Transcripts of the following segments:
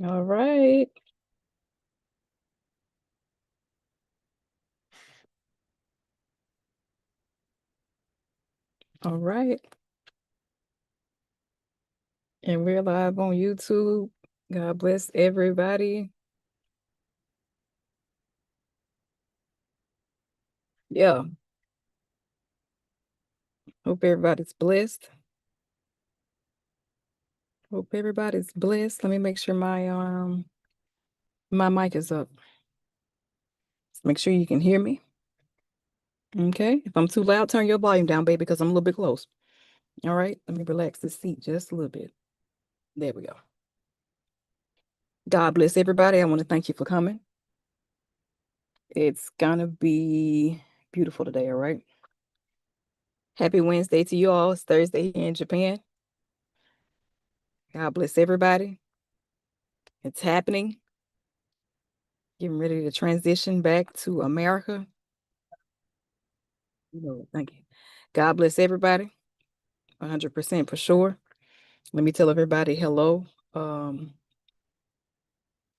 All right. All right. And we're live on YouTube. God bless everybody. Yeah. Hope everybody's blessed. Hope everybody's blessed. Let me make sure my mic is up. Make sure you can hear me. Okay. If I'm too loud, turn your volume down, baby, because I'm a little bit close. All right. Let me relax the seat just a little bit. There we go. God bless everybody. I want to thank you for coming. It's gonna be beautiful today, all right? Happy Wednesday to you all. It's Thursday here in Japan. God bless everybody. It's happening. Getting ready to transition back to America. Thank you. God bless everybody. 100% for sure. Let me tell everybody hello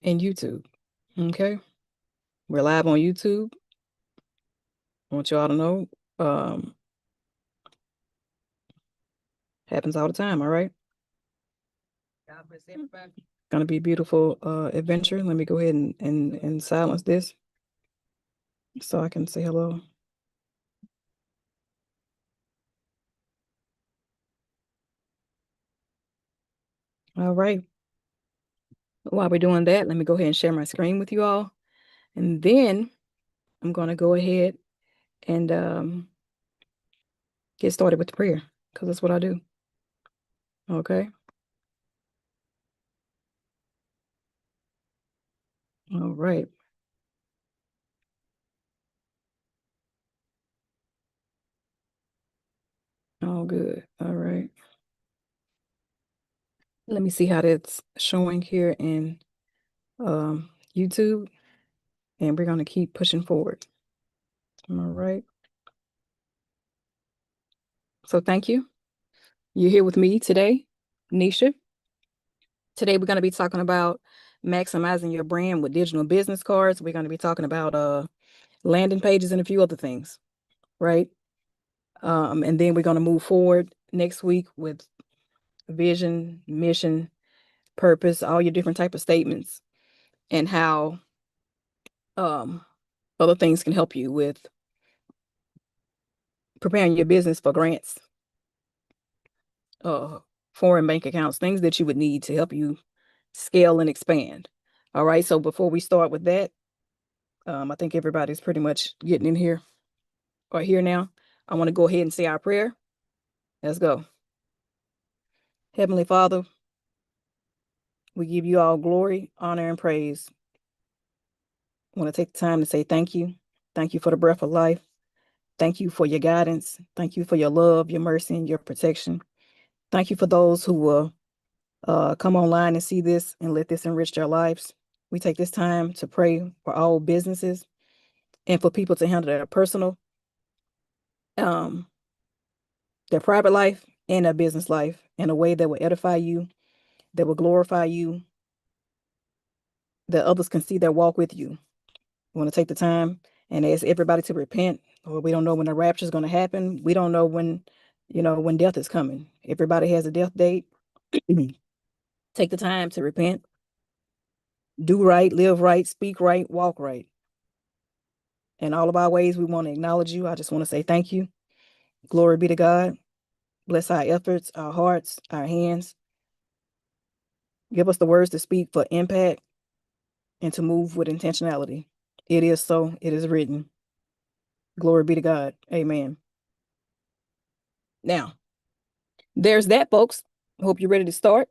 in YouTube. Okay. We're live on YouTube. I want you all to know. Happens all the time, all right? God bless everybody. Gonna be a beautiful adventure. Let me go ahead and silence this so I can say hello. All right. While we're doing that, let me go ahead and share my screen with you all. And then I'm going to go ahead and get started with the prayer because that's what I do. Okay. All right. All good. All right. Let me see how that's showing here in YouTube. And we're going to keep pushing forward. All right. So thank you. You're here with me today, Nisha. Today we're going to be talking about maximizing your brand with digital business cards. We're going to be talking about landing pages and a few other things, right? And then we're going to move forward next week with vision, mission, purpose, all your different type of statements, and how um, other things can help you with preparing your business for grants, uh, foreign bank accounts, things that you would need to help you scale and expand. All right. So before we start with that, I think everybody's pretty much getting in here or here now. I want to go ahead and say our prayer. Let's go. Heavenly Father, we give you all glory, honor, and praise. I want to take the time to say thank you. Thank you for the breath of life. Thank you for your guidance. Thank you for your love, your mercy, and your protection. Thank you for those who will come online and see this and let this enrich their lives. We take this time to pray for all businesses and for people to handle um, their private life and their business life in a way that will edify you, that will glorify you, that others can see their walk with you. We want to take the time and ask everybody to repent. Or we don't know when the rapture is going to happen. We don't know when death is coming. Everybody has a death date. Take the time to repent, do right, live right, speak right, walk right. In all of our ways, we want to acknowledge you. I just want to say thank you. Glory be to God. Bless our efforts, our hearts, our hands. Give us the words to speak for impact and to move with intentionality. It is so. It is written. Glory be to God. Amen. Now, there's that, folks. Hope you're ready to start.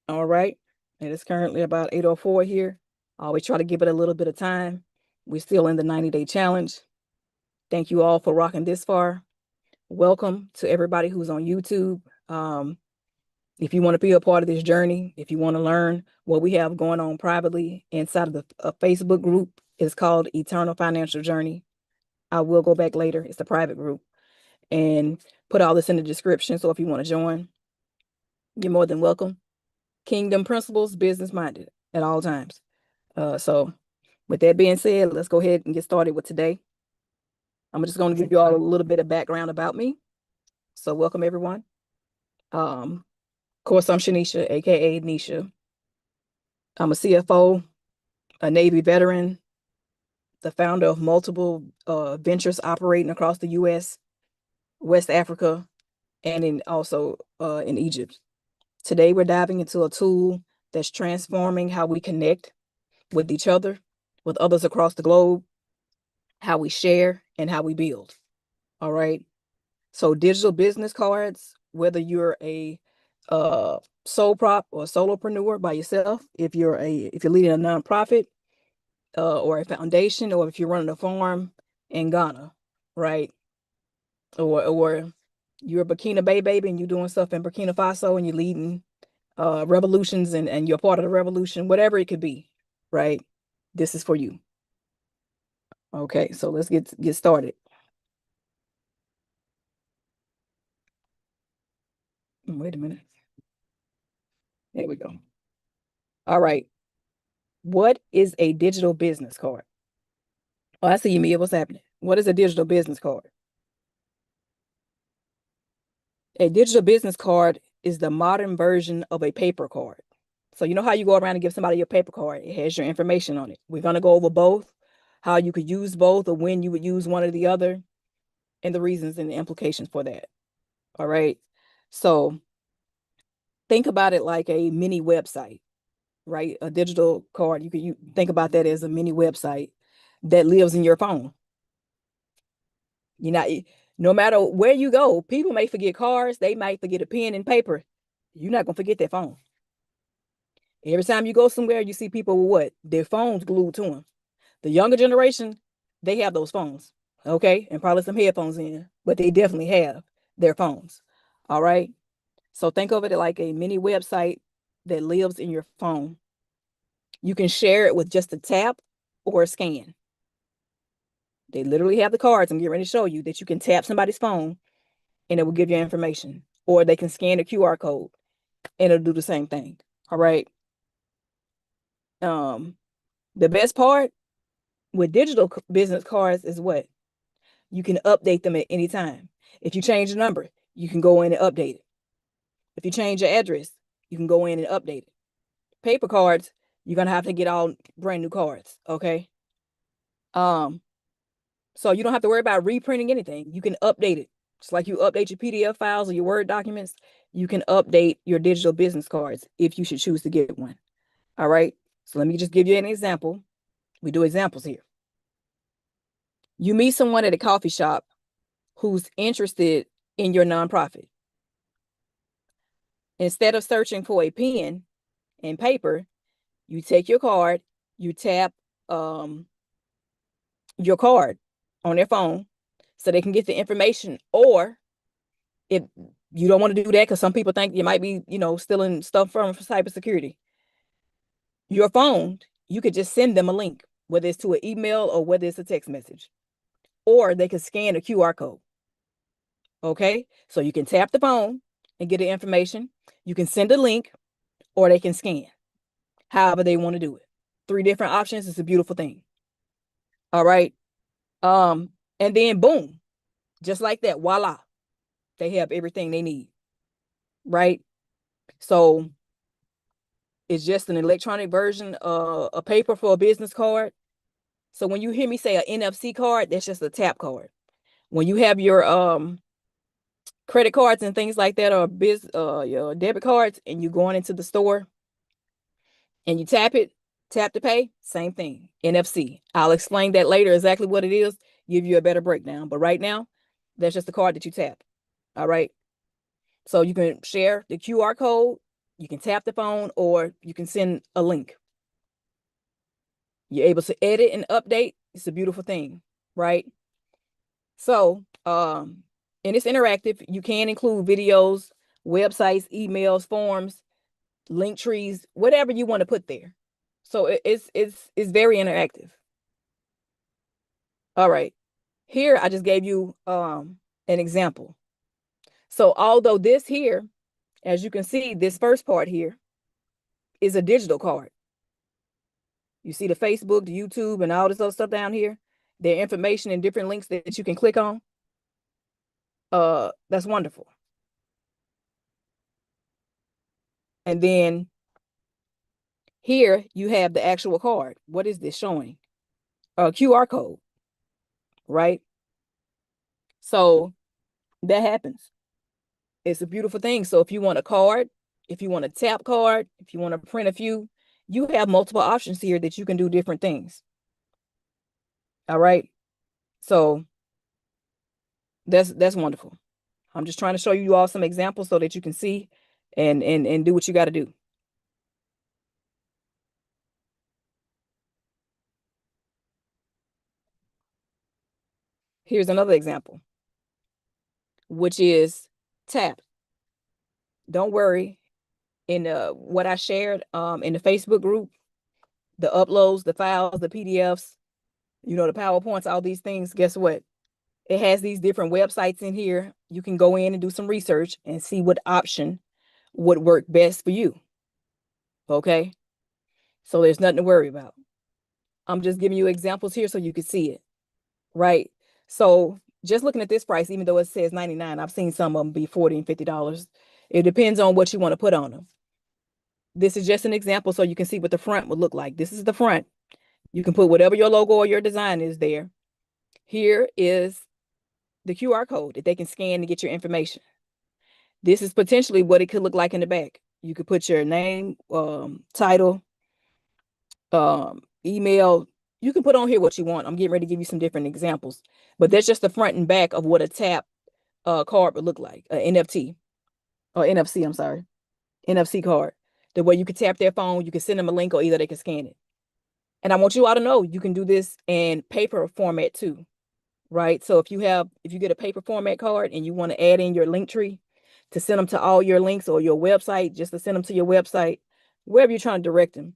All right. It is currently about 8:04 here. I always try to give it a little bit of time. We're still in the 90-day challenge. Thank you all for rocking this far. Welcome to everybody who's on YouTube. If you want to be a part of this journey, if you want to learn what we have going on privately inside of the Facebook group, it's called Eternal Financial Journey. I will go back later. It's a private group and put all this in the description. So if you want to join, you're more than welcome. kingdom principles, business minded at all times. So with that being said, let's go ahead and get started with today. I'm just going to give you all a little bit of background about me. So welcome everyone. Of course, I'm Shanisha, aka Nisha. I'm a CFO, a Navy veteran, the founder of multiple ventures operating across the U.S., West Africa, and also in Egypt. Today, we're diving into a tool that's transforming how we connect with each other, with others across the globe, how we share, and how we build. All right. So digital business cards, whether you're a sole prop or solopreneur by yourself, if you're leading a nonprofit or a foundation, or if you're running a farm in Ghana, right? Or you're a Burkina Bay baby and you're doing stuff in Burkina Faso and you're leading revolutions and you're part of the revolution, whatever it could be, right? This is for you. Okay, so let's get started. Wait a minute. There we go. All right. What is a digital business card? Oh, I see you, Mia. What's happening? What is a digital business card? A digital business card is the modern version of a paper card. So you know how you go around and give somebody your paper card? It has your information on it. We're going to go over both, how you could use both or when you would use one or the other, and the reasons and the implications for that. All right. So think about it like a mini website, right? A digital card, you think about that as a mini website that lives in your phone. You know, no matter where you go, people may forget cards, they might forget a pen and paper. You're not gonna forget their phone. Every time you go somewhere, you see people with what? Their phones glued to them. The younger generation, they have those phones, okay, and probably some headphones in, but they definitely have their phones. All right. So think of it like a mini website that lives in your phone. You can share it with just a tap or a scan. They literally have the cards. I'm getting ready to show you that you can tap somebody's phone and it will give you information. Or they can scan a QR code and it'll do the same thing. All right. The best part with digital business cards is what? You can update them at any time. If you change the number, you can go in and update it. If you change your address, you can go in and update it. Paper cards, you're gonna have to get all brand new cards. Okay. Um, so you don't have to worry about reprinting anything. You can update it. Just like you update your PDF files or your Word documents, you can update your digital business cards if you should choose to get one. All right. So let me just give you an example. We do examples here. You meet someone at a coffee shop who's interested in your nonprofit. Instead of searching for a pen and paper, you take your card, you tap your card on their phone so they can get the information. Or if you don't want to do that because some people think you might be, stealing stuff from cybersecurity, your phone, you could just send them a link, whether it's to an email or whether it's a text message, or they can scan a QR code. Okay, so you can tap the phone and get the information. You can send a link, or they can scan, however they want to do it. 3 different options. It's a beautiful thing. All right. And then boom, just like that, voila, they have everything they need. Right. So it's just an electronic version of a paper for a business card. So when you hear me say an NFC card, that's just a tap card. When you have your credit cards and things like that, or your debit cards, and you're going into the store and you tap to pay, same thing. NFC. I'll explain that later exactly what it is, give you a better breakdown. But right now, that's just the card that you tap. All right. So you can share the QR code, you can tap the phone, or you can send a link. You're able to edit and update. It's a beautiful thing, right? So, and it's interactive. You can include videos, websites, emails, forms, link trees, whatever you want to put there. So it's very interactive. All right. Here I just gave you an example. So although this here, as you can see, this first part here, is a digital card. You see the Facebook, the YouTube, and all this other stuff down here. There are information and different links that you can click on. That's wonderful. And then here you have the actual card. What is this showing? A QR code, right? So that happens. It's a beautiful thing. So if you want a card, if you want a tap card, if you want to print a few, you have multiple options here that you can do different things. All right. So that's wonderful. I'm just trying to show you all some examples so that you can see and do what you got to do. Here's another example, which is tap. Don't worry. In what I shared in the Facebook group, the uploads, the files, the PDFs, the PowerPoints, all these things, guess what? It has these different websites in here. You can go in and do some research and see what option would work best for you. Okay? So there's nothing to worry about. I'm just giving you examples here so you can see it. Right? So just looking at this price, even though it says $99, I've seen some of them be $40 and $50. It depends on what you want to put on them. This is just an example so you can see what the front would look like. This is the front. You can put whatever your logo or your design is there. Here is the QR code that they can scan to get your information. This is potentially what it could look like in the back. You could put your name, title, email. You can put on here what you want. I'm getting ready to give you some different examples, but that's just the front and back of what a tap card would look like, NFT or NFC. I'm sorry, NFC card. The way you can tap their phone, you can send them a link, or either they can scan it. And I want you all to know you can do this in paper format too, right? So if you get a paper format card and you want to add in your Linktree to send them to all your links, or your website, just to send them to your website, wherever you're trying to direct them,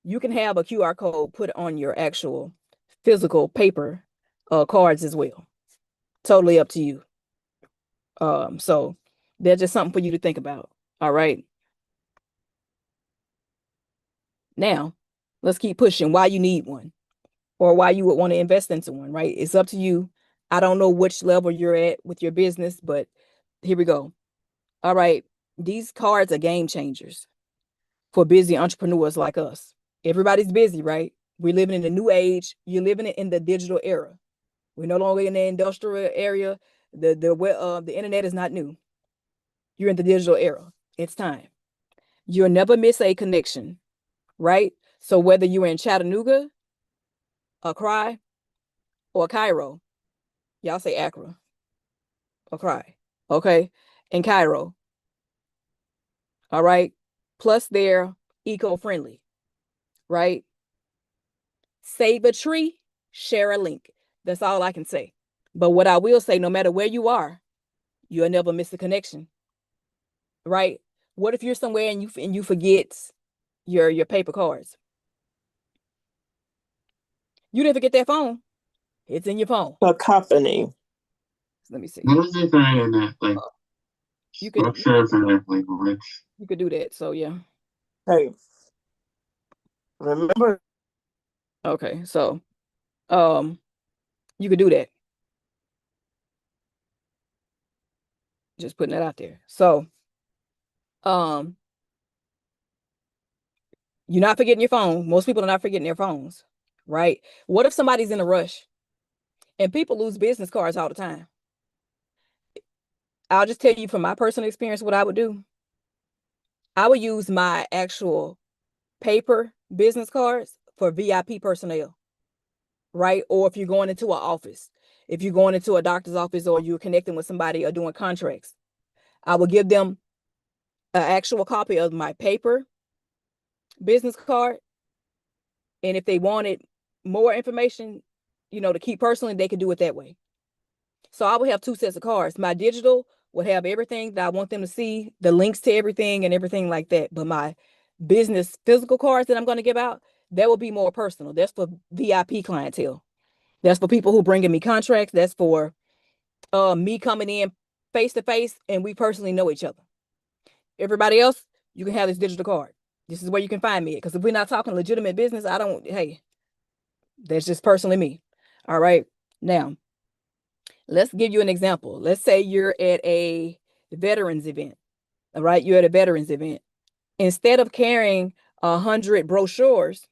you can have a QR code put on your actual physical paper cards as well. Totally up to you. So that's just something for you to think about. All right. Now, let's keep pushing why you need one, or why you would want to invest into one, right? It's up to you. I don't know which level you're at with your business, but here we go. All right. These cards are game changers for busy entrepreneurs like us. Everybody's busy, right? We're living in the new age. You're living in the digital era. We're no longer in the industrial area. The internet is not new. You're in the digital era. It's time. You'll never miss a connection, right? So whether you're in Chattanooga, Accra, or Cairo, y'all say Accra, Accra, okay, in Cairo, all right. Plus they're eco-friendly, right? Save a tree, share a link. That's all I can say. But what I will say, no matter where you are, you'll never miss a connection, right? What if you're somewhere and you forget your paper cards? You didn't forget that phone. It's in your phone. A company. Let me see. What is it in that, like, you could brochures and like links? You could do that. So yeah. Hey, remember? Okay, so you could do that. Just putting that out there. So you're not forgetting your phone. Most people are not forgetting their phones, right? What if somebody's in a rush? And people lose business cards all the time. I'll just tell you from my personal experience what I would do. I would use my actual paper business cards for VIP personnel, right? Or if you're going into an office, if you're going into a doctor's office, or you're connecting with somebody or doing contracts, I will give them an actual copy of my paper business card. And if they wanted more information, to keep personally, they could do it that way. So I would have two sets of cards. My digital would have everything that I want them to see, the links to everything and everything like that. But my business physical cards that I'm going to give out, that will be more personal. That's for VIP clientele. That's for people who bringing me contracts. That's for me coming in face to face and we personally know each other. Everybody else, you can have this digital card. This is where you can find me. Because if we're not talking legitimate business, I don't, hey, that's just personally me. All right. Now, let's give you an example. Let's say you're at a veterans event. All right. You're at a veterans event. Instead of carrying 100 brochures,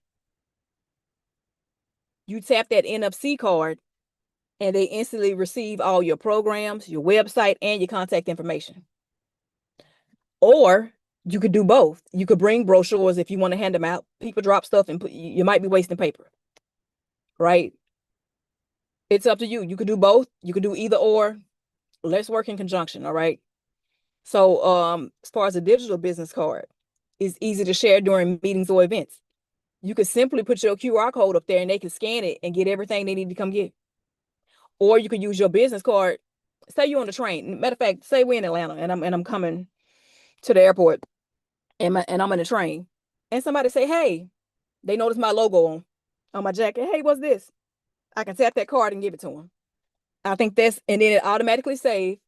you tap that NFC card and they instantly receive all your programs, your website, and your contact information. Or you could do both. You could bring brochures if you want to hand them out. People drop stuff and you might be wasting paper, right? It's up to you. You could do both. You could do either or. Let's work in conjunction, all right? So, as far as a digital business card, it's easy to share during meetings or events. You could simply put your QR code up there and they can scan it and get everything they need to come get. Or you could use your business card. Say you're on the train. Matter of fact, say we're in Atlanta and I'm coming to the airport and I'm in a train. And somebody say, hey, they notice my logo on my jacket. Hey, what's this? I can tap that card and give it to them. I think that's, and then it automatically saves.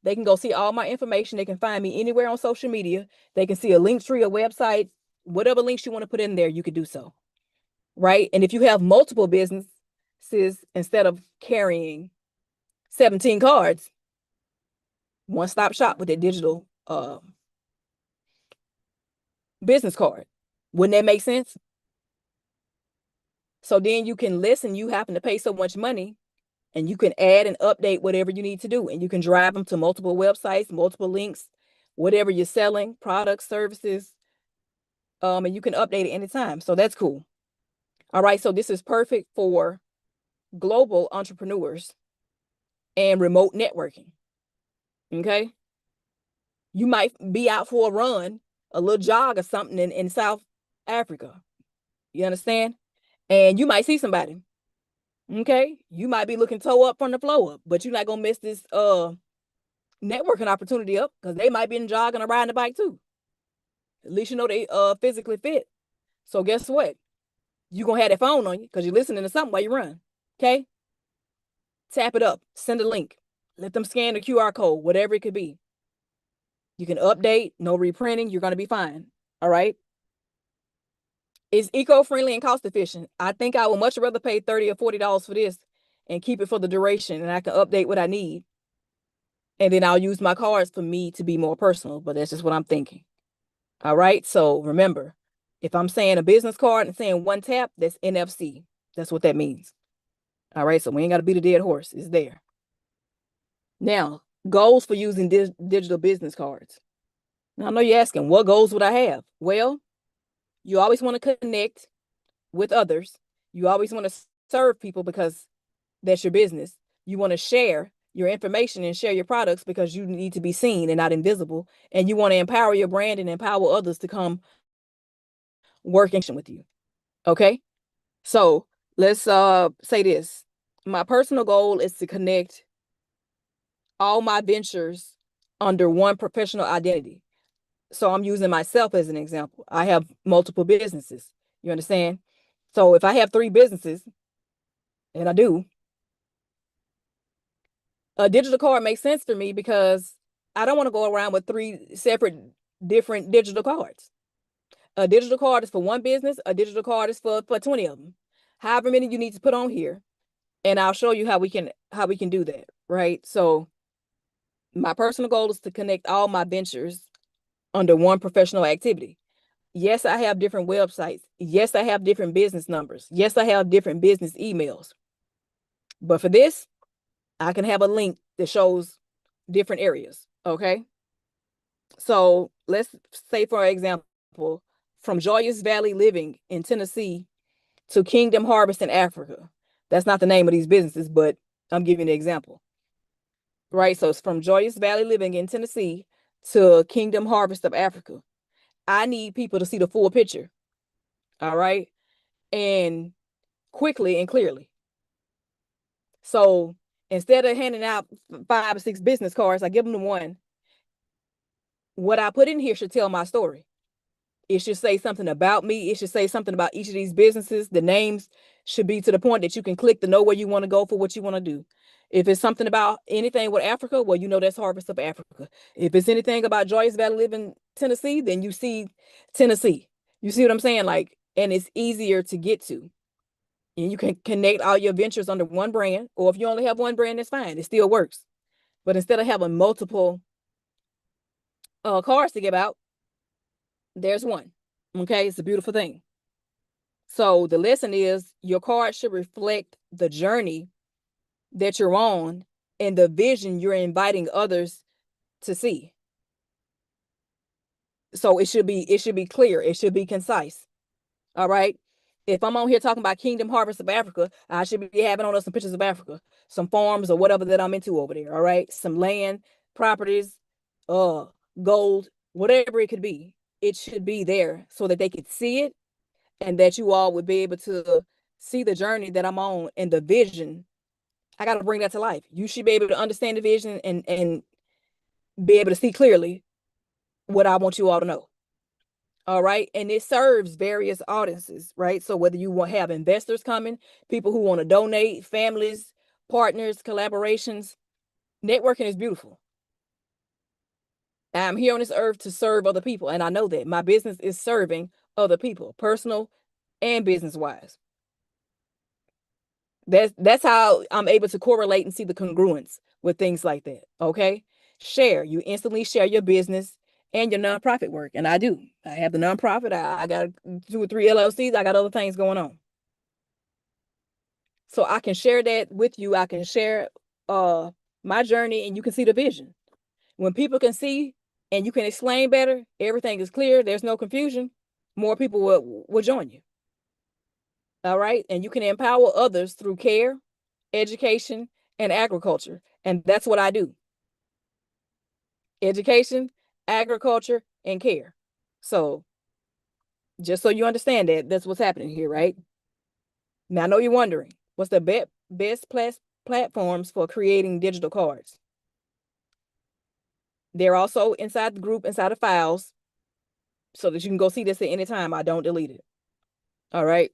They can go see all my information. They can find me anywhere on social media. They can see a Linktree, a website, whatever links you want to put in there, you could do so. Right. And if you have multiple businesses, instead of carrying 17 cards, one stop shop with a digital business card. Wouldn't that make sense? So then you can listen. You happen to pay so much money and you can add and update whatever you need to do. And you can drive them to multiple websites, multiple links, whatever you're selling, products, services, and you can update it anytime. So that's cool. All right. So this is perfect for global entrepreneurs and remote networking. Okay. You might be out for a run, a little jog or something in South Africa. You understand? And you might see somebody. Okay. You might be looking toe up from the flow up, but you're not gonna miss this networking opportunity up because they might be jogging or riding a bike too. At least you know they physically fit. So guess what? You're gonna have that phone on you because you're listening to something while you run. Okay. Tap it up, send a link, let them scan the QR code, whatever it could be. You can update, no reprinting, you're gonna be fine. All right. It's eco-friendly and cost efficient. I think I would much rather pay $30 or $40 for this and keep it for the duration, and I can update what I need. And then I'll use my cards for me to be more personal, but that's just what I'm thinking. All right. So remember, if I'm saying a business card and saying one tap, that's NFC. That's what that means. All right. So we ain't got to beat a dead horse. It's there. Now, goals for using digital business cards. Now, I know you're asking, what goals would I have? Well, you always want to connect with others. You always want to serve people because that's your business. You want to share your information and share your products because you need to be seen and not invisible. And you want to empower your brand and empower others to come work with you. Okay. So let's say this. My personal goal is to connect all my ventures under one professional identity. So I'm using myself as an example. I have multiple businesses. You understand? So if I have 3 businesses, and I do, a digital card makes sense for me because I don't want to go around with 3 separate different digital cards. A digital card is for one business, a digital card is for 20 of them. However many you need to put on here, and I'll show you how we can do that, right? So my personal goal is to connect all my ventures under one professional activity. Yes, I have different websites. Yes, I have different business numbers. Yes, I have different business emails. But for this, I can have a link that shows different areas. Okay. So let's say, for example, from Joyous Valley Living in Tennessee to Kingdom Harvest in Africa. That's not the name of these businesses, but I'm giving an example. Right. So it's from Joyous Valley Living in Tennessee to Kingdom Harvest of Africa. I need people to see the full picture. All right. And quickly and clearly. So instead of handing out 5 or 6 business cards, I give them one. What I put in here should tell my story. It should say something about me. It should say something about each of these businesses. The names should be to the point that you can click to know where you want to go for what you want to do. If it's something about anything with Africa, well, you know that's Harvest of Africa. If it's anything about Joyous Valley Living Tennessee, then you see Tennessee. You see what I'm saying? Like, and it's easier to get to. And you can connect all your ventures under one brand, or if you only have one brand, that's fine. It still works. But instead of having multiple cards to give out, there's one. Okay, it's a beautiful thing. So the lesson is your card should reflect the journey that you're on and the vision you're inviting others to see. So it should be clear. It should be concise. All right. If I'm on here talking about Kingdom Harvest of Africa, I should be having on us some pictures of Africa, some farms or whatever that I'm into over there. All right. Some land, properties, uh, gold, whatever it could be. It should be there so that they could see it and that you all would be able to see the journey that I'm on and the vision. I got to bring that to life. You should be able to understand the vision and be able to see clearly what I want you all to know. All right. And it serves various audiences, right? So whether you want to have investors coming, people who want to donate, families, partners, collaborations, networking is beautiful. I'm here on this earth to serve other people. And I know that my business is serving other people, personal and business wise. That's how I'm able to correlate and see the congruence with things like that. Okay. Share. You instantly share your business and your nonprofit work. And I do. I have the nonprofit. I got 2 or 3 LLCs. I got other things going on. So I can share that with you. I can share my journey and you can see the vision. When people can see and you can explain better, everything is clear, there's no confusion, more people will join you. All right. And you can empower others through care, education, and agriculture. And that's what I do. Education, agriculture, and care. So just so you understand that, that's what's happening here, right? Now I know you're wondering, what's the best platforms for creating digital cards? They're also inside the group, inside the files, so that you can go see this at any time. I don't delete it. All right.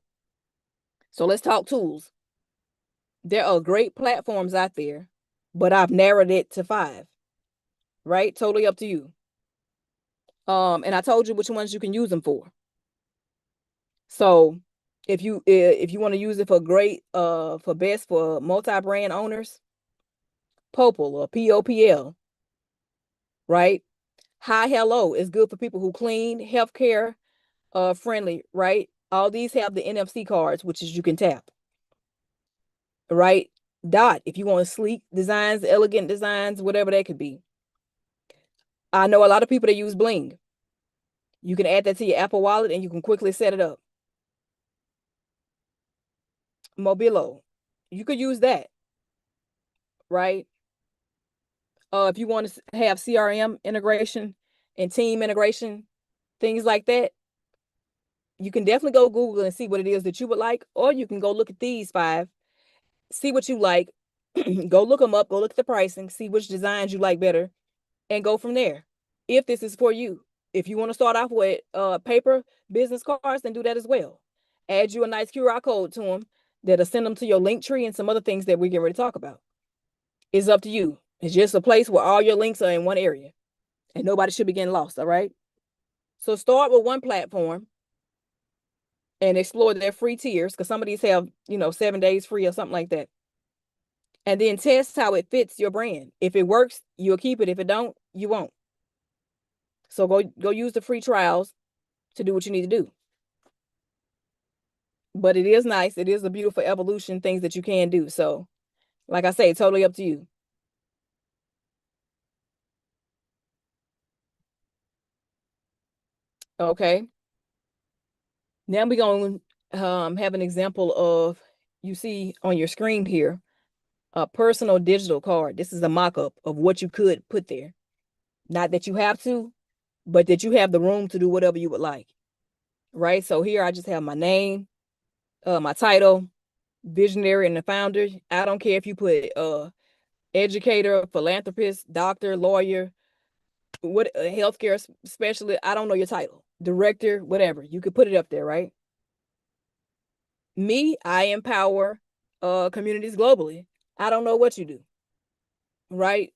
So let's talk tools. There are great platforms out there, but I've narrowed it to 5. Right? Totally up to you. And I told you which ones you can use them for. So if you want to use it for great for best for multi-brand owners, Popl or POPL, right? HiHello is good for people who clean, healthcare friendly, right? All these have the NFC cards, which is you can tap, right? Dot, if you want sleek designs, elegant designs, whatever that could be. I know a lot of people that use Blinq. You can add that to your Apple Wallet and you can quickly set it up. Mobilo, you could use that, right? If you want to have CRM integration and team integration, things like that, you can definitely go Google and see what it is that you would like, or you can go look at these 5, see what you like, go look them up, go look at the pricing, see which designs you like better, and go from there. If this is for you, if you want to start off with paper business cards, then do that as well. Add you a nice QR code to them that'll send them to your Linktree and some other things that we get ready to talk about. It's up to you. It's just a place where all your links are in one area and nobody should be getting lost. All right. So start with one platform and explore their free tiers because some of these have, 7 days free or something like that. And then test how it fits your brand. If it works, you'll keep it. If it don't, you won't. So go use the free trials to do what you need to do. But it is nice. It is a beautiful evolution, things that you can do. So, like I say, totally up to you. Okay. Now we're going to have an example of, you see on your screen here, a personal digital card. This is a mock-up of what you could put there. Not that you have to, but that you have the room to do whatever you would like. Right? So here I just have my name, my title, visionary and the founder. I don't care if you put educator, philanthropist, doctor, lawyer, what healthcare specialist. I don't know your title, director, whatever. You could put it up there, right? Me, I empower communities globally. I don't know what you do, right?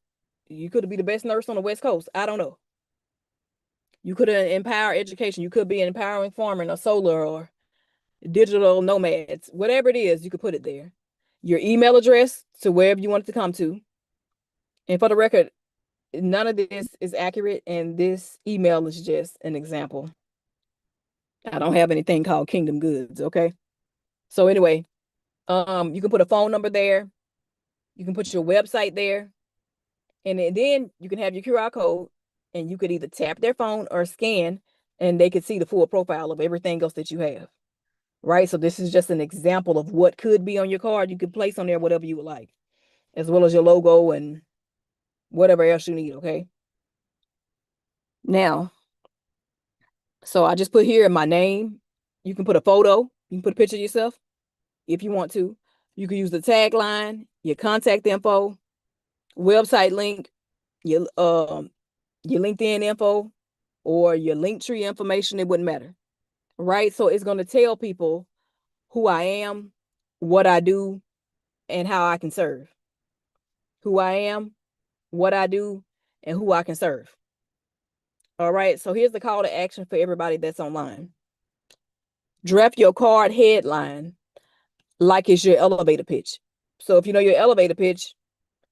You could be the best nurse on the West Coast. I don't know. You could empower education. You could be empowering farming or solar or digital nomads, whatever it is, you could put it there. Your email address to wherever you want it to come to. And for the record, none of this is accurate, and this email is just an example. I don't have anything called Kingdom Goods, okay? So anyway, you can put a phone number there. You can put your website there, and then you can have your QR code, and you could either tap their phone or scan, and they could see the full profile of everything else that you have. Right? So this is just an example of what could be on your card. You could place on there whatever you would like, as well as your logo and whatever else you need, okay? Now, so I just put here my name. You can put a photo. You can put a picture of yourself if you want to. You can use the tagline, your contact info, website link, your LinkedIn info, or your Linktree information. It wouldn't matter, right? So it's going to tell people who I am, what I do, and how I can serve. Who I am, what I do, and who I can serve. All right. So here's the call to action for everybody that's online. Draft your card headline like it's your elevator pitch. So if you know your elevator pitch,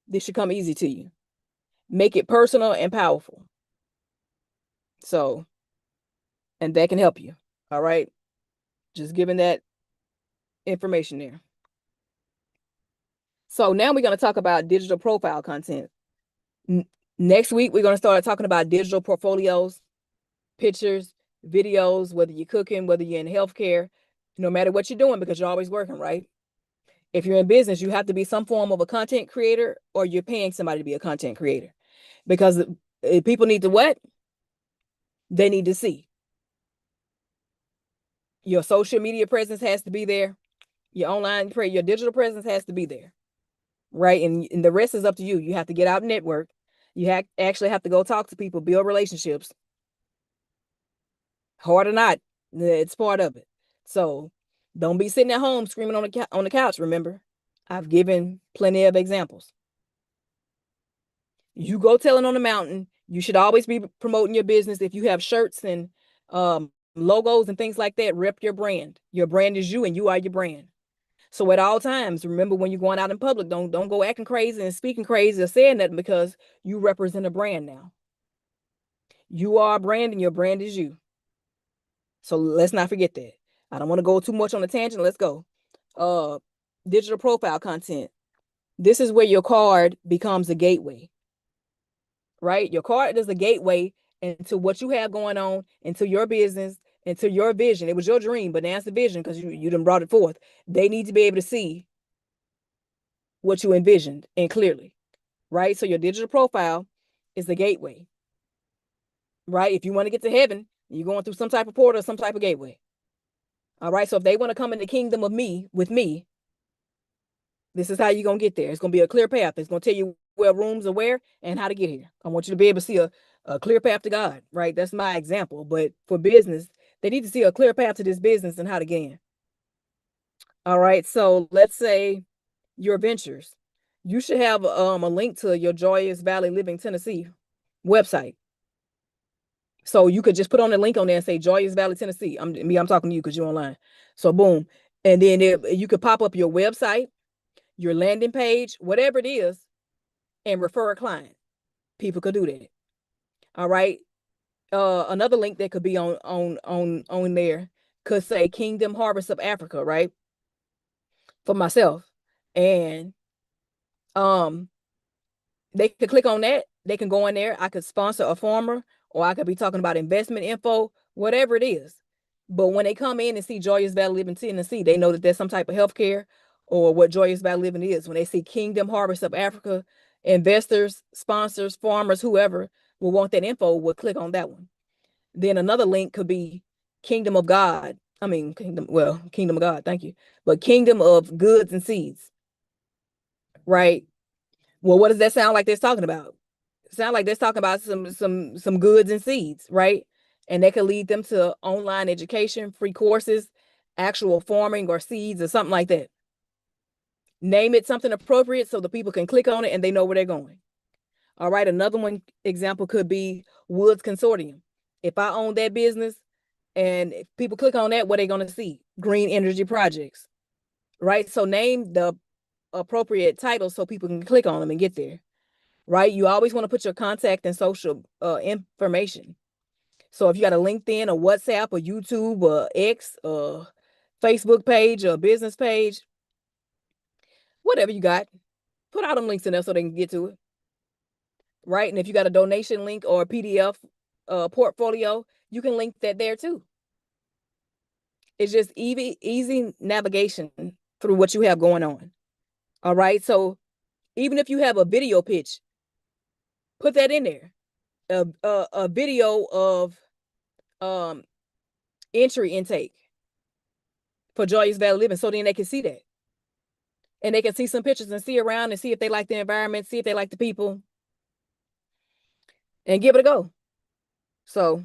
this should come easy to you. Make it personal and powerful. So, and that can help you. All right. Just giving that information there. So now we're going to talk about digital profile content. Next week, we're going to start talking about digital portfolios, pictures, videos, whether you're cooking, whether you're in healthcare, no matter what you're doing, because you're always working, right? If you're in business, you have to be some form of a content creator, or you're paying somebody to be a content creator, because people need to what? They need to see. Your social media presence has to be there. Your online, your digital presence has to be there, right? And the rest is up to you. You have to get out and network. You actually have to go talk to people, build relationships. Hard or not, it's part of it. So don't be sitting at home screaming on the couch. Remember, I've given plenty of examples. You go telling on the mountain. You should always be promoting your business. If you have shirts and logos and things like that, rep your brand. Your brand is you, and you are your brand. So at all times, remember, when you're going out in public, don't go acting crazy and speaking crazy or saying nothing, because you represent a brand now. You are a brand, and your brand is you. So let's not forget that. I don't want to go too much on a tangent. Let's go. Digital profile content. This is where your card becomes a gateway, right? Your card is a gateway into what you have going on, into your business, into your vision. It was your dream, but now it's the vision, because you done brought it forth. They need to be able to see what you envisioned, and clearly, right? So your digital profile is the gateway, right? If you want to get to heaven, you're going through some type of portal, some type of gateway. All right. So if they want to come in the kingdom of me with me, this is how you're going to get there. It's going to be a clear path. It's going to tell you where rooms are where and how to get here. I want you to be able to see a clear path to God, right? That's my example. But for business, they need to see a clear path to this business and how to get in. All right. So let's say your ventures. You should have a link to your Joyous Valley Living Tennessee website. So you could just put on the link on there and say Joyous Valley, Tennessee. I'm talking to you because you're online. So boom. And then you could pop up your website, your landing page, whatever it is, and refer a client. People could do that. All right. Another link that could be on there could say Kingdom Harvest of Africa, right? For myself. And they could click on that. They can go in there. I could sponsor a farmer, or I could be talking about investment info, whatever it is. But when they come in and see Joyous Valley Living Tennessee, they know that there's some type of healthcare, or what Joyous Valley Living is. When they see Kingdom Harvest of Africa, investors, sponsors, farmers, whoever will want that info will click on that one. Then another link could be Kingdom of God. I mean, Kingdom of God, thank you. But Kingdom of Goods and Seeds, right? Well, what does that sound like they're talking about? Sound like they're talking about some goods and seeds, right? And that could lead them to online education, free courses, actual farming or seeds or something like that. Name it something appropriate so the people can click on it and they know where they're going. All right, another one example could be Woods Consortium. If I own that business and if people click on that, what are they going to see? Green energy projects, right? So name the appropriate titles so people can click on them and get there, right? You always want to put your contact and social information. So if you got a LinkedIn or WhatsApp or YouTube or X or Facebook page or business page, whatever you got, put all them links in there so they can get to it, right? And if you got a donation link or a PDF portfolio, you can link that there too. It's just easy navigation through what you have going on. All right. So even if you have a video pitch, put that in there. A video of um entry intake for Joyous Valley Living, so then they can see that. And they can see some pictures and see around and see if they like the environment, see if they like the people, and give it a go. So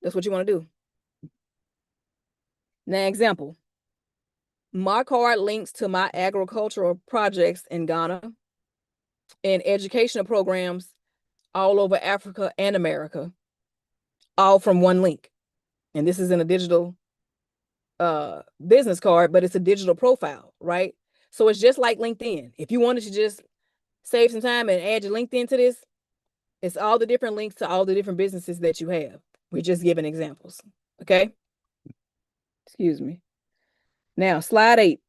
that's what you want to do. Now, example, my card links to my agricultural projects in Ghana and educational programs all over Africa and America, all from one link. And this is in a digital business card, but it's a digital profile, right? So it's just like LinkedIn. If you wanted to just save some time and add your LinkedIn to this, it's all the different links to all the different businesses that you have. We're just giving examples. Okay. Excuse me. Now, slide 8.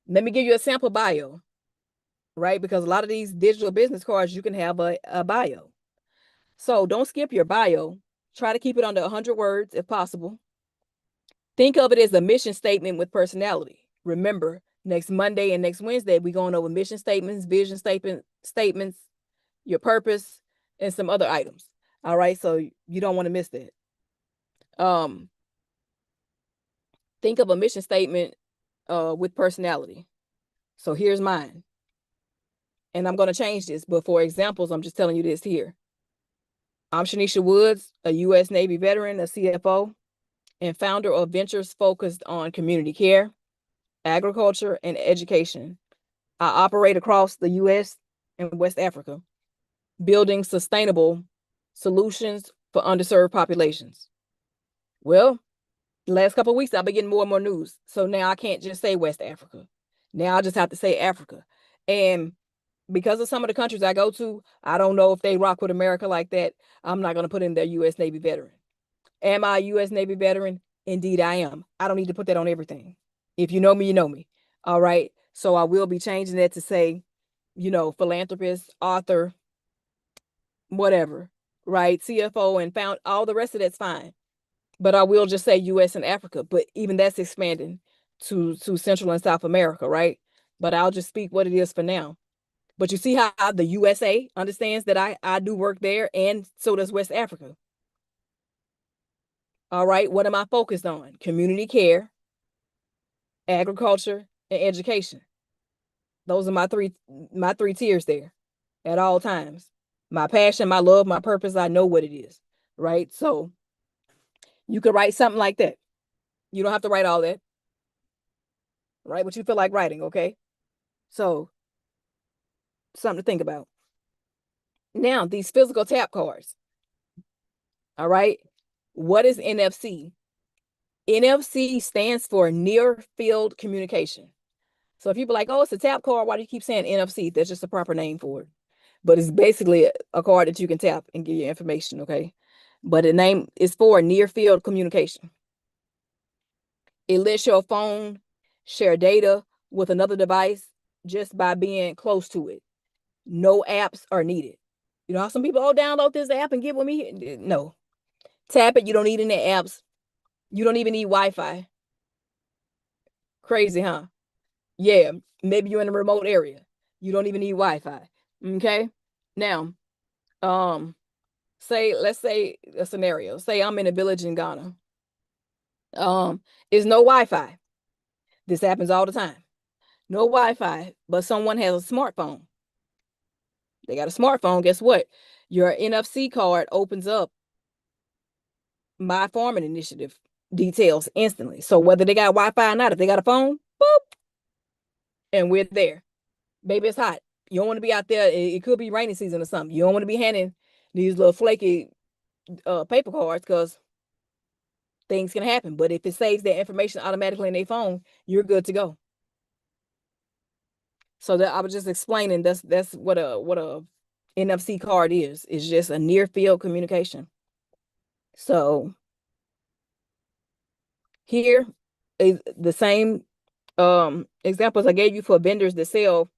Let me give you a sample bio, right? Because a lot of these digital business cards, you can have a bio. So don't skip your bio. Try to keep it under 100 words if possible. Think of it as a mission statement with personality. Remember, next Monday and next Wednesday, we're going over mission statements, vision statements, your purpose, and some other items. All right, so you don't want to miss that. Think of a mission statement with personality. So here's mine. And I'm going to change this, but for examples, I'm just telling you this here. I'm Shanisha Woods, a U.S. Navy veteran, a CFO, and founder of ventures focused on community care, agriculture, and education. I operate across the U.S. and West Africa, building sustainable solutions for underserved populations. Well, the last couple of weeks, I've been getting more and more news. So now I can't just say West Africa. Now I just have to say Africa. And because of some of the countries I go to, I don't know if they rock with America like that. I'm not going to put in their U.S. Navy veteran. Am I a U.S. Navy veteran? Indeed, I am. I don't need to put that on everything. If you know me, you know me. All right. So I will be changing that to say, philanthropist, author, whatever, right? CFO and found all the rest of that's fine. But I will just say U.S. and Africa. But even that's expanding to Central and South America, right? But I'll just speak what it is for now. But you see how the USA understands that I do work there, and so does West Africa. All right. What am I focused on? Community care, agriculture, and education. Those are my three tiers there at all times. My passion, my love, my purpose, I know what it is. Right. So you could write something like that. You don't have to write all that. Right. What you feel like writing. Okay. So something to think about. Now, these physical tap cards. All right. What is NFC? NFC stands for near field communication. So if people are like, oh, it's a tap card, why do you keep saying NFC? That's just a proper name for it. But it's basically a card that you can tap and get your information, okay? But the name is for near field communication. It lets your phone share data with another device just by being close to it. No apps are needed. You know how some people, download this app and get with me? No. Tap it. You don't need any apps. You don't even need Wi-Fi. Crazy, huh? Yeah, maybe you're in a remote area. You don't even need Wi-Fi. Okay. Now, let's say a scenario. Say I'm in a village in Ghana. Is no Wi-Fi. This happens all the time. No Wi-Fi, but someone has a smartphone. They got a smartphone. Guess what? Your NFC card opens up My Farming Initiative details instantly. So whether they got Wi-Fi or not, if they got a phone, boop, and we're there. Baby, it's hot. You don't want to be out there. It could be rainy season or something. You don't want to be handing these little flaky paper cards because things can happen. But if it saves that information automatically in their phone, you're good to go. So that I was just explaining that's what a NFC card is. It's just a near field communication. So here is the same examples I gave you for vendors that sell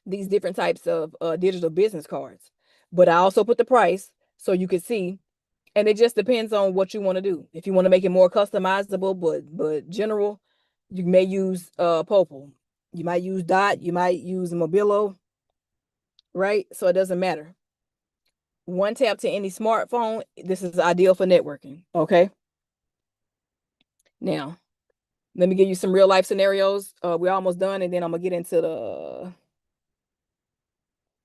these different types of digital business cards. But I also put the price so you could see, and it just depends on what you want to do. If you want to make it more customizable, but general, you may use Popl. You might use Dot. You might use Mobilo, right? So it doesn't matter. One tap to any smartphone. This is ideal for networking. Okay. Now, let me give you some real life scenarios. We're almost done, and then I'm gonna get into the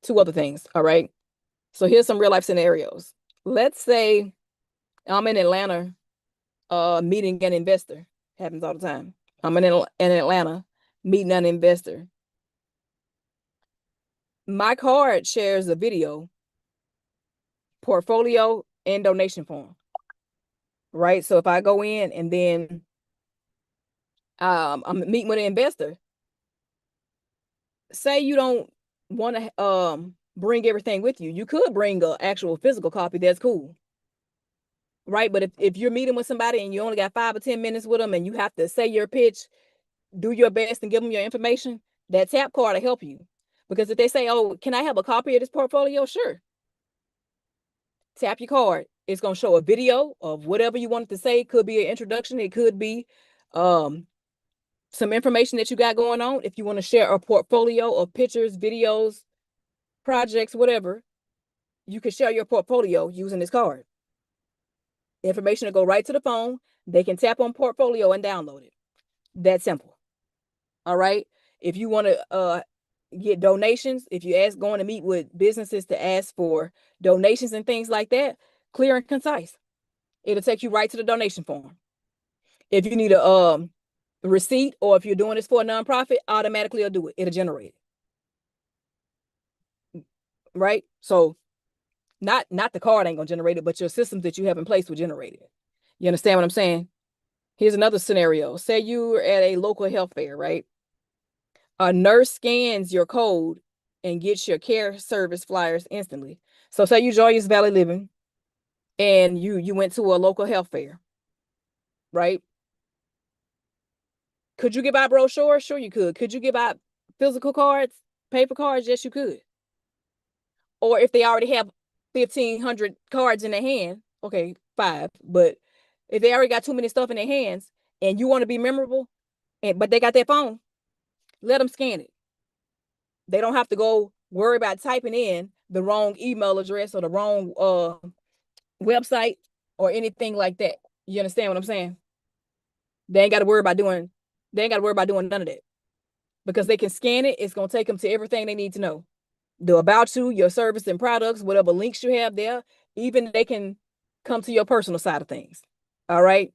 two other things. All right. So here's some real life scenarios. Let's say I'm in Atlanta, meeting an investor. Happens all the time. I'm in Atlanta meeting an investor. My card shares a video, portfolio, and donation form. Right. So if I go in and then I'm meeting with an investor, say you don't want to bring everything with you. You could bring an actual physical copy. That's cool. Right. But if you're meeting with somebody and you only got 5 or 10 minutes with them and you have to say your pitch, do your best and give them your information, that tap card will help you. Because if they say, oh, can I have a copy of this portfolio? Sure. Tap your card. It's going to show a video of whatever you wanted to say. It could be an introduction. It could be um, some information that you got going on. If you want to share a portfolio of pictures, videos, projects, whatever, you can share your portfolio using this card. The information will go right to the phone. They can tap on portfolio and download it. That simple. All right. If you want to get donations, if you ask going to meet with businesses to ask for donations and things like that, clear and concise. It'll take you right to the donation form. If you need a receipt or if you're doing this for a nonprofit, automatically it'll do it. It'll generate it. Right? So not the card ain't gonna generate it, but your systems that you have in place will generate it. You understand what I'm saying? Here's another scenario. Say you're at a local health fair, right? A nurse scans your code and gets your care service flyers instantly. So say you Joyous Valley Living and you went to a local health fair, right? Could you give out brochures? Sure you could. Could you give out physical cards, paper cards? Yes, you could. Or if they already have 1,500 cards in their hand, okay, five. But if they already got too many stuff in their hands and you want to be memorable, but they got their phone, let them scan it. They don't have to go worry about typing in the wrong email address or the wrong website or anything like that. You understand what I'm saying? They ain't got to worry about doing. They ain't got to worry about doing none of that because they can scan it. It's gonna take them to everything they need to know. The about you, your service and products, whatever links you have there. Even they can come to your personal side of things. All right,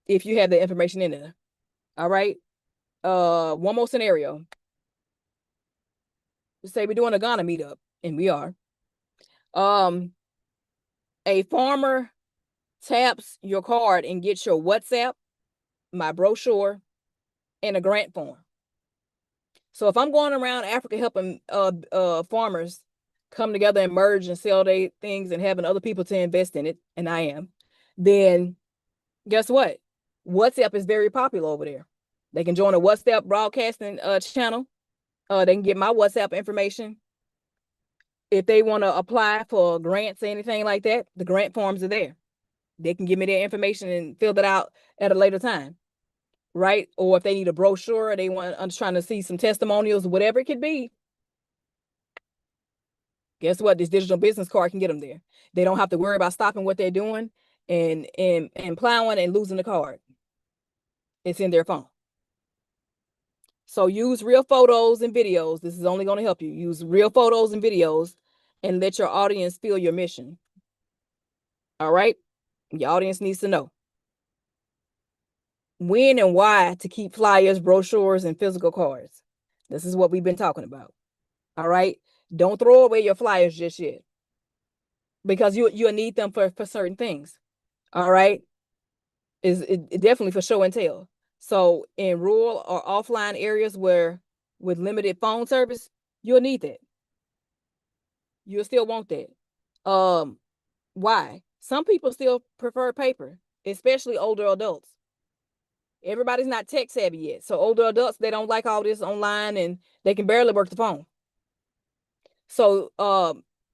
if you have the information in there. All right. One more scenario. Say we're doing a Ghana meetup, and we are. Um, a farmer taps your card and gets your WhatsApp, my brochure, and a grant form. So if I'm going around Africa helping farmers come together and merge and sell their things and having other people to invest in it, and I am, then guess what? WhatsApp is very popular over there. They can join a WhatsApp broadcasting channel. They can get my WhatsApp information. If they want to apply for grants or anything like that, the grant forms are there. They can give me their information and fill it out at a later time, right? Or if they need a brochure, they want, I'm trying to see some testimonials, whatever it could be. Guess what? This digital business card can get them there. They don't have to worry about stopping what they're doing and plowing and losing the card. It's in their phone. So use real photos and videos. This is only going to help you. Use real photos and videos and let your audience feel your mission. All right? Your audience needs to know when and why to keep flyers, brochures, and physical cards. This is what we've been talking about. All right? Don't throw away your flyers just yet. because you'll need them for certain things. All right. Is it definitely for show and tell. So in rural or offline areas where with limited phone service, you'll need that. You'll still want that. Why? Some people still prefer paper, especially older adults. Everybody's not tech savvy yet. So older adults, they don't like all this online and they can barely work the phone. So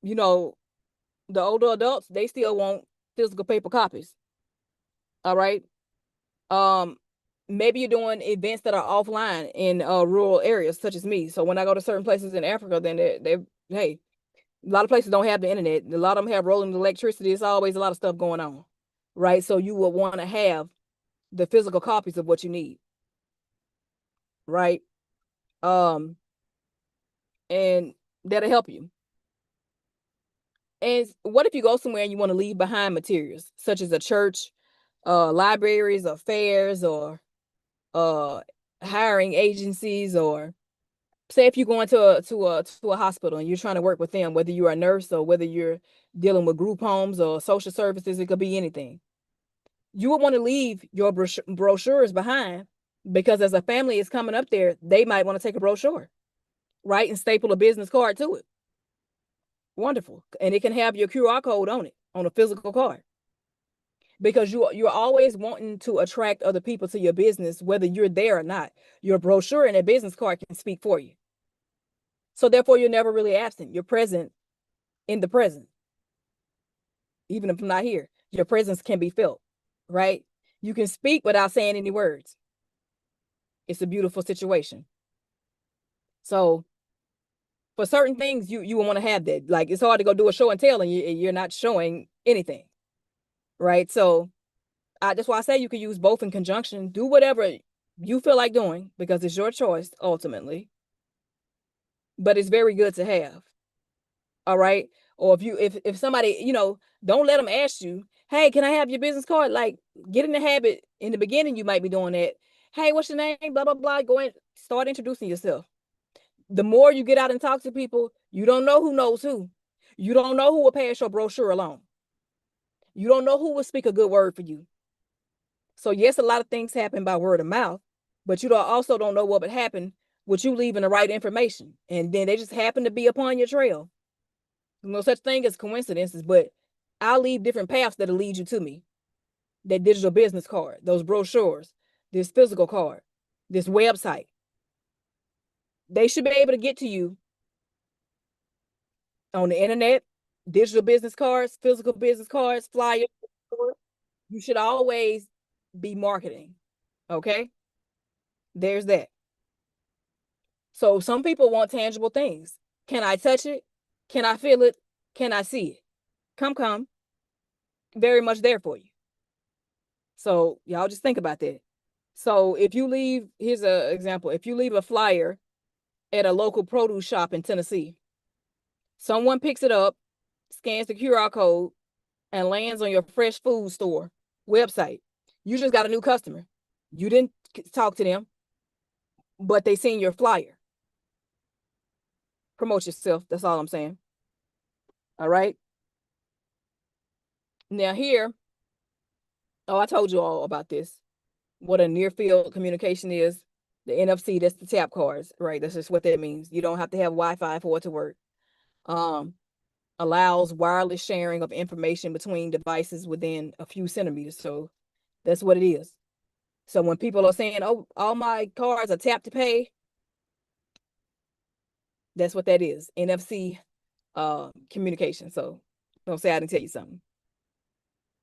you know, the older adults, they still want physical paper copies. All right. Um, maybe you're doing events that are offline in rural areas such as me. So when I go to certain places in Africa, then they hey, a lot of places don't have the internet. A lot of them have rolling electricity. It's always a lot of stuff going on. Right. So you will want to have the physical copies of what you need. Right. Um, and that'll help you. And what if you go somewhere and you want to leave behind materials such as a church, libraries or fairs or uh hiring agencies, or say if you're going to a hospital and you're trying to work with them, whether you're a nurse or whether you're dealing with group homes or social services, it could be anything. You would want to leave your brochures behind because as a family is coming up there, they might want to take a brochure, right, and staple a business card to it. Wonderful. And it can have your QR code on it, on a physical card. Because you're always wanting to attract other people to your business, whether you're there or not. Your brochure and a business card can speak for you. So therefore, you're never really absent. You're present in the present. Even if I'm not here, your presence can be felt, right? You can speak without saying any words. It's a beautiful situation. So for certain things, you will want to have that. Like it's hard to go do a show and tell and you're not showing anything, right? So that's why I say you can use both in conjunction. Do whatever you feel like doing because it's your choice ultimately. But it's very good to have. All right. Or if somebody, don't let them ask you, hey, can I have your business card? Like get in the habit. In the beginning, you might be doing that. Hey, what's your name? Blah, blah, blah. Go in, start introducing yourself. The more you get out and talk to people, you don't know who knows who. You don't know who will pass your brochure along. You don't know who will speak a good word for you. So yes, a lot of things happen by word of mouth, but you also don't know what would happen with you leaving the right information. And then they just happen to be upon your trail. No such thing as coincidences, but I'll leave different paths that'll lead you to me. That digital business card, those brochures, this physical card, this website. They should be able to get to you on the internet, digital business cards, physical business cards, flyers. You should always be marketing. Okay. There's that. So some people want tangible things. Can I touch it? Can I feel it? Can I see it? Come. Very much there for you. So y'all just think about that. So if you leave, here's an example. If you leave a flyer at a local produce shop in Tennessee, someone picks it up, scans the QR code, and lands on your fresh food store website. You just got a new customer. You didn't talk to them, but they seen your flyer. Promote yourself. That's all I'm saying. All right. Now here, oh, I told you all about this. What a near field communication is. The NFC, that's the tap cards, right? That's just what that means. You don't have to have Wi-Fi for it to work. Um, allows wireless sharing of information between devices within a few centimeters. So that's what it is. So when people are saying, "Oh, all my cards are tap to pay," that's what that is. NFC communication. So don't say I didn't tell you something.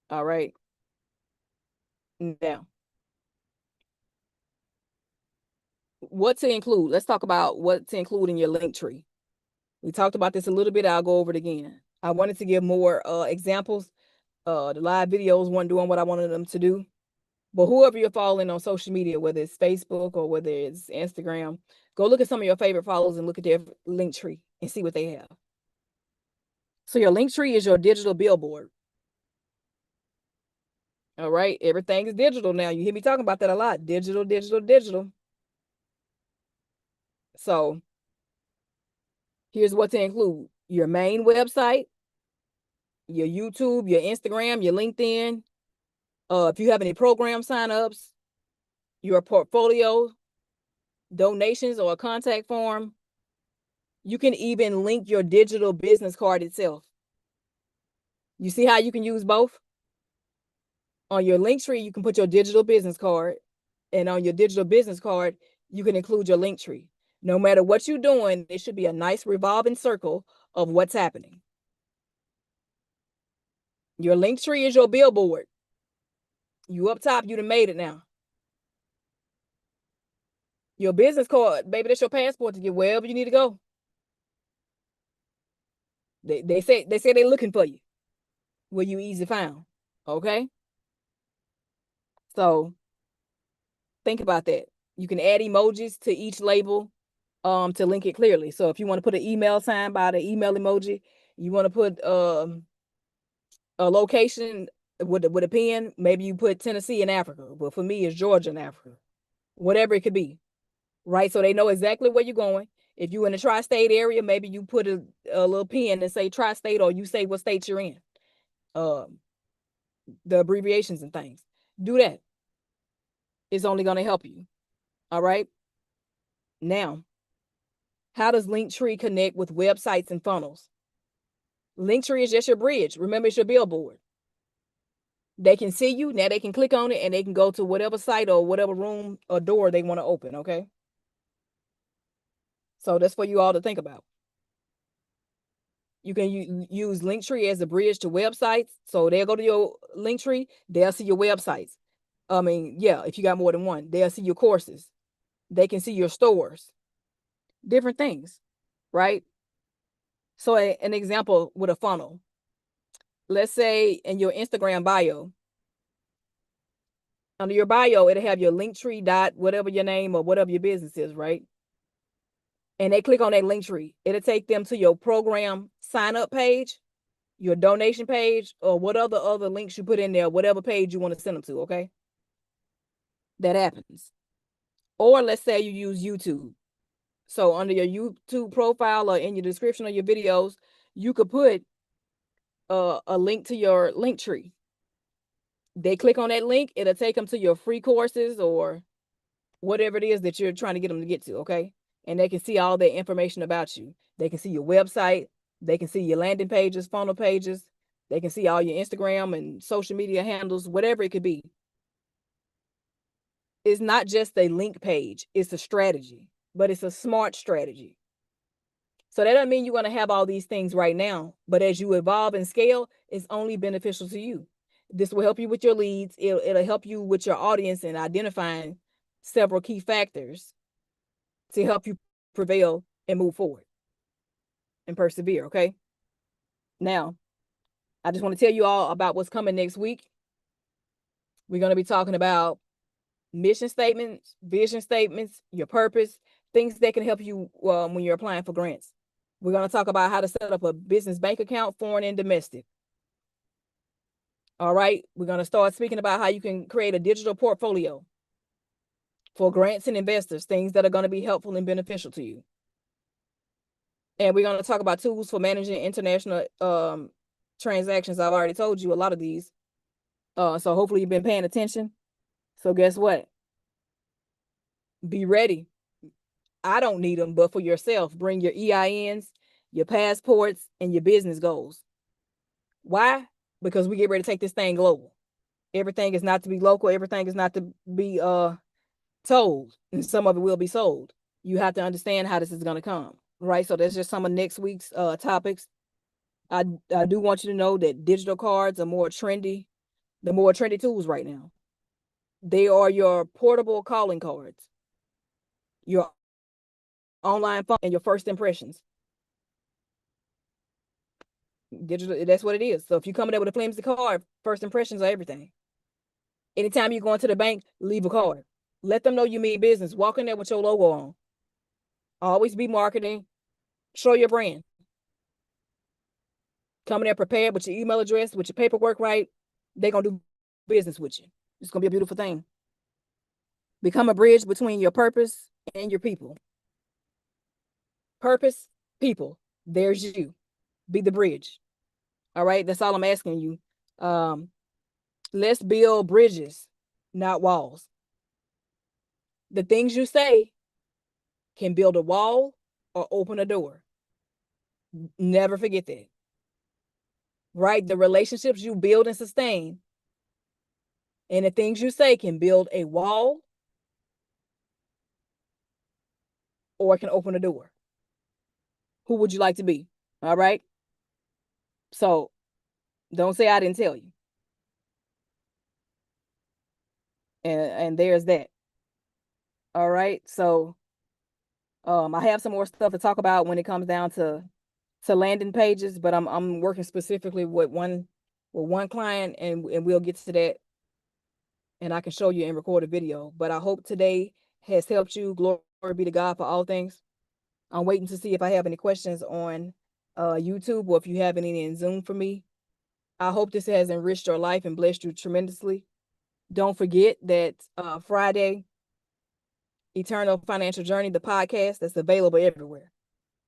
All right. Now, what to include? Let's talk about what to include in your Linktree. We talked about this a little bit. I'll go over it again. I wanted to give more examples. The live videos weren't doing what I wanted them to do. But whoever you're following on social media, whether it's Facebook or whether it's Instagram, go look at some of your favorite followers and look at their Linktree and see what they have. So your Linktree is your digital billboard. All right. Everything is digital now. You hear me talking about that a lot. Digital, digital, digital. So here's what to include: your main website, your YouTube, your Instagram, your LinkedIn. If you have any program signups, your portfolio, donations, or a contact form. You can even link your digital business card itself. You see how you can use both? On your Linktree, you can put your digital business card, and on your digital business card, you can include your Linktree. No matter what you're doing, it should be a nice revolving circle of what's happening. Your Linktree is your billboard. You up top, you done made it now. Your business card, baby, that's your passport to get wherever you need to go. They say they're looking for you where you easy found. Okay? So think about that. You can add emojis to each label to link it clearly. So if you want to put an email sign by the email emoji, you want to put a location with a pen, maybe you put Tennessee in Africa, but for me it's Georgia in Africa. Whatever it could be. Right? So they know exactly where you're going. If you're in the tri-state area, maybe you put a little pen and say tri-state, or you say what state you're in. The abbreviations and things. Do that. It's only going to help you. All right. Now, how does Linktree connect with websites and funnels? Linktree is just your bridge. Remember, it's your billboard. They can see you. Now they can click on it and they can go to whatever site or whatever room or door they want to open. Okay. So that's for you all to think about. You can use Linktree as a bridge to websites. So they'll go to your Linktree. They'll see your websites. I mean, yeah, if you got more than one, they'll see your courses. They can see your stores, different things, right? So an example with a funnel. Let's say in your Instagram bio, under your bio, it'll have your Linktree dot whatever your name or whatever your business is, right? And they click on that Linktree. It'll take them to your program sign up page, your donation page, or what other links you put in there, whatever page you want to send them to, okay? That happens. Or let's say you use YouTube. So under your YouTube profile or in your description of your videos, you could put a link to your Linktree. They click on that link, it'll take them to your free courses or whatever it is that you're trying to get them to get to, okay? And they can see all that information about you. They can see your website, they can see your landing pages, funnel pages, they can see all your Instagram and social media handles, whatever it could be. It's not just a link page, it's a strategy, but it's a smart strategy. So that doesn't mean you're going to have all these things right now, but as you evolve and scale, it's only beneficial to you. This will help you with your leads. It'll help you with your audience and identifying several key factors to help you prevail and move forward and persevere, okay? Now, I just want to tell you all about what's coming next week. We're going to be talking about mission statements, vision statements, your purpose, things that can help you when you're applying for grants. We're going to talk about how to set up a business bank account, foreign and domestic. All right. We're going to start speaking about how you can create a digital portfolio for grants and investors, things that are going to be helpful and beneficial to you. And we're going to talk about tools for managing international transactions. I've already told you a lot of these. So hopefully you've been paying attention. So guess what? Be ready. I don't need them, but for yourself, bring your EINs, your passports, and your business goals. Why? Because we get ready to take this thing global. Everything is not to be local. Everything is not to be told, and some of it will be sold. You have to understand how this is going to come, right? So that's just some of next week's topics. I do want you to know that digital cards are more trendy, the more trendy tools right now. They are your portable calling cards, your online phone, and your first impressions. Digital, that's what it is. So if you come in there with a flimsy card, first impressions are everything. Anytime you go into the bank, leave a card. Let them know you mean business. Walk in there with your logo on. Always be marketing. Show your brand. Come in there prepared with your email address, with your paperwork right. They're going to do business with you. It's going to be a beautiful thing. Become a bridge between your purpose and your people. Purpose, people. There's you. Be the bridge. All right. That's all I'm asking you. Let's build bridges, not walls. The things you say can build a wall or open a door. Never forget that. Right? The relationships you build and sustain and the things you say can build a wall or it can open a door. Who would you like to be? All right. So don't say I didn't tell you. And there's that. All right. So I have some more stuff to talk about when it comes down to landing pages, but I'm working specifically with one client, and we'll get to that, and I can show you and record a video. But I hope today has helped you. Glory be to God for all things. I'm waiting to see if I have any questions on YouTube or if you have any in Zoom for me. I hope this has enriched your life and blessed you tremendously. Don't forget that Friday, Eternal Financial Journey, the podcast, that's available everywhere.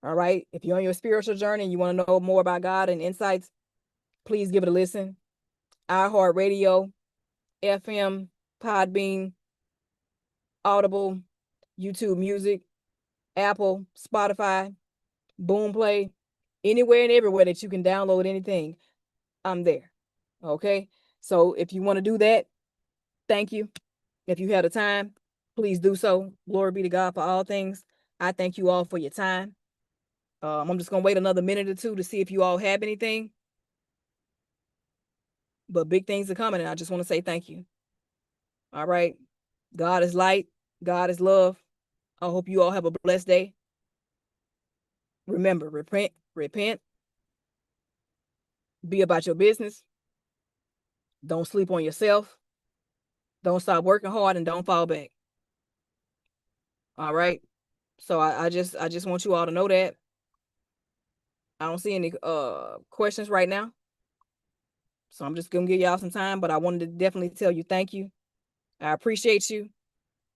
All right. If you're on your spiritual journey and you want to know more about God and insights, please give it a listen. iHeartRadio, FM, Podbean, Audible, YouTube Music, Apple, Spotify, Boomplay, anywhere and everywhere that you can download anything, I'm there. Okay. So if you want to do that, thank you. If you have the time, please do so. Glory be to God for all things. I thank you all for your time. I'm just going to wait another minute or two to see if you all have anything. But big things are coming, and I just want to say thank you. All right. God is light. God is love. I hope you all have a blessed day. Remember, repent, be about your business. Don't sleep on yourself. Don't stop working hard and don't fall back. All right. So I just want you all to know that. I don't see any questions right now. So I'm just gonna give y'all some time, but I wanted to definitely tell you thank you. I appreciate you.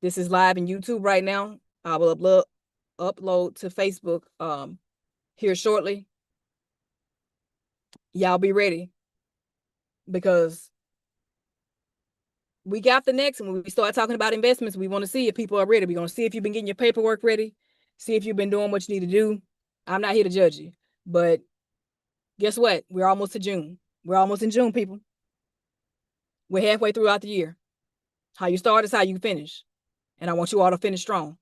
This is live in YouTube right now. I will upload to Facebook here shortly. Y'all be ready because week after next, when we start talking about investments, we want to see if people are ready. We're going to see if you've been getting your paperwork ready, see if you've been doing what you need to do. I'm not here to judge you, but guess what? We're almost to June. We're almost in June, people. We're halfway throughout the year. How you start is how you finish. And I want you all to finish strong.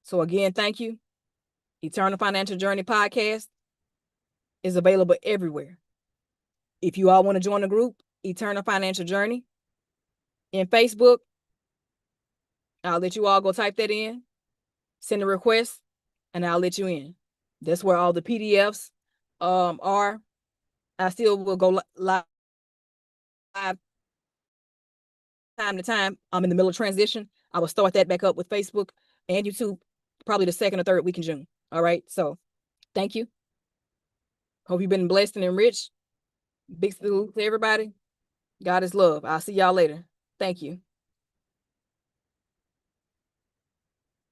So again, thank you. Eternal Financial Journey podcast is available everywhere. If you all want to join the group, Eternal Financial Journey, in Facebook, I'll let you all go type that in, send a request, and I'll let you in. That's where all the PDFs are. I still will go live time to time. I'm in the middle of transition. I will start that back up with Facebook and YouTube probably the second or third week in June. All right. So thank you. Hope you've been blessed and enriched. Big salute to everybody. God is love. I'll see y'all later. Thank you.